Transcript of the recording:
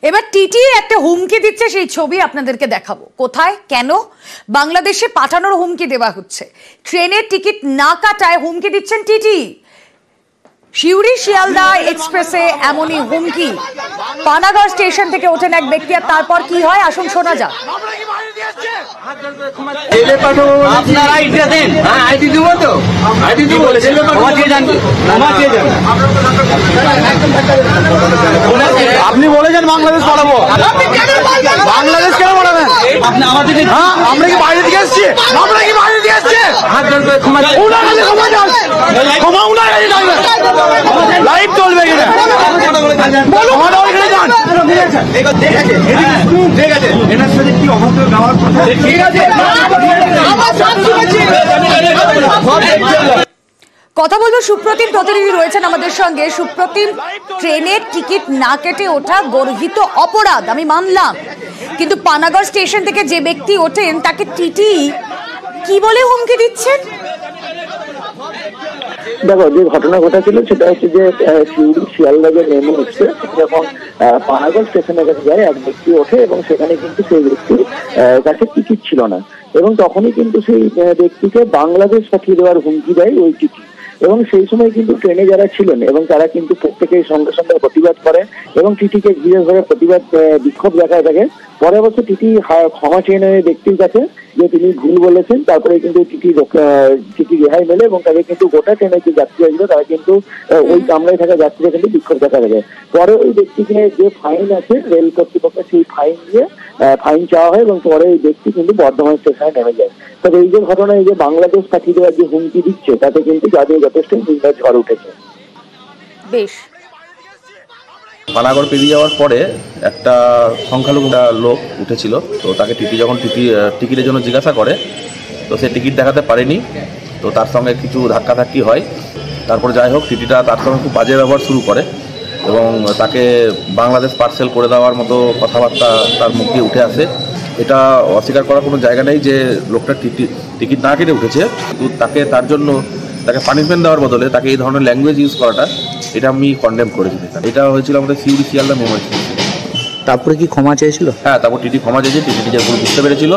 এবার টিটি একটা হুমকি দিচ্ছে, সেই ছবি আপনাদেরকে দেখাবো। কোথায়, কেন? বাংলাদেশে পাঠানোর হুমকি দেওয়া হচ্ছে। ট্রেনের টিকিট না কাটায় হুমকি দিচ্ছেন টিটি। শিউরি শিয়ালদা এক্সপ্রেসে এমনই হুমকি। পানাগড় স্টেশন থেকে ওঠেন এক ব্যক্তি, আর তারপর কি হয় আসুন শোনা যাক। আপনি বলেছেন বাংলাদেশ পাঠাবো, বাংলাদেশ কেন পাঠাবেন? আমরা কি বাইরে থেকে এসছি? আমরা কি বাইরে থেকে এসছি? লাইভ চলবে কিনা কথা বলবো। সুপ্রতিম প্রতিনিধি রয়েছেন আমাদের সঙ্গে। সুপ্রতিম, ট্রেনের টিকিট না কেটে ওঠা গর্হিত অপরাধ, আমি মানলাম, কিন্তু পানাগড় স্টেশন থেকে যে ব্যক্তি ওঠেন তাকে টিটি কি বলে হুমকি দিচ্ছেন? দেখো, যে ঘটনা ঘটেছিল সেটা হচ্ছে যে শিউরি শিয়ালদাকে নেমে এসছে, যখন পানাগড় স্টেশনের কাছে যায় এক ব্যক্তি ওঠে এবং সেখানে কিন্তু সেই ব্যক্তির কাছে টিকিট ছিল না, এবং তখনই কিন্তু সেই ব্যক্তিকে বাংলাদেশ পাঠিয়ে দেওয়ার হুমকি দেয় ওই টিটি। এবং সেই সময় কিন্তু ট্রেনে যারা ছিলেন এবং তারা কিন্তু প্রত্যেকেই সঙ্গে সঙ্গে প্রতিবাদ করে এবং টিটিকে ঘিরে ধরে প্রতিবাদ বিক্ষোভ দেখায় থাকে। পরে অবশ্য টিটি ক্ষমা চেয়ে নেয় ব্যক্তির কাছে যে তিনি ভুল বলেছেন। তারপরে কিন্তু টিটি রেহাই মেলে এবং তাদের কিন্তু গোটা ট্রেনের যে যাত্রীরা ছিল তারা কিন্তু ওই কামরায় থাকা যাত্রীরা কিন্তু বিক্ষোভ দেখা থাকে। পরে ওই ব্যক্তিকে যে ফাইন আছে রেল কর্তৃপক্ষের, সেই ফাইন দিয়ে ফাইন চাওয়া হয় এবং পরে এই ব্যক্তি কিন্তু বর্ধমান স্টেশনে নেমে যায়। তবে এই যে ঘটনা, এই যে বাংলাদেশ পাঠিয়ে দেওয়ার যে হুমকি দিচ্ছে, তাতে কিন্তু যাদের যথেষ্ট নিন্দার ঝড় উঠেছে। বেশ। পানাগড় পেরিয়ে যাওয়ার পরে একটা সংখ্যালঘু লোক উঠেছিল, তো তাকে টিটি যখন টিকিটের জন্য জিজ্ঞাসা করে, তো সে টিকিট দেখাতে পারেনি, তো তার সঙ্গে কিছু ধাক্কাধাক্কি হয়। তারপরে যাই হোক, টিটিটা তার সঙ্গে খুব বাজে ব্যবহার শুরু করে এবং তাকে বাংলাদেশ পার্সেল করে দেওয়ার মতো কথাবার্তা তার মুখ দিয়ে উঠে আসে। এটা অস্বীকার করার কোনো জায়গা নেই যে লোকটা টিকিট না কেটে উঠেছে, কিন্তু তার জন্য তাকে পানিশমেন্ট দেওয়ার বদলে তাকে এই ধরনের ল্যাঙ্গুয়েজ ইউজ করাটা, এটা আমি কন্ডেম করেছি। এটা হয়েছিল আমাদের শিউরি শিয়ালদা মেমো। তারপরে কি ক্ষমা চেয়েছিল? হ্যাঁ, তারপর টিটি ক্ষমা চেয়েছে। টিটি নিজের ভুল বুঝতে পেরেছিল।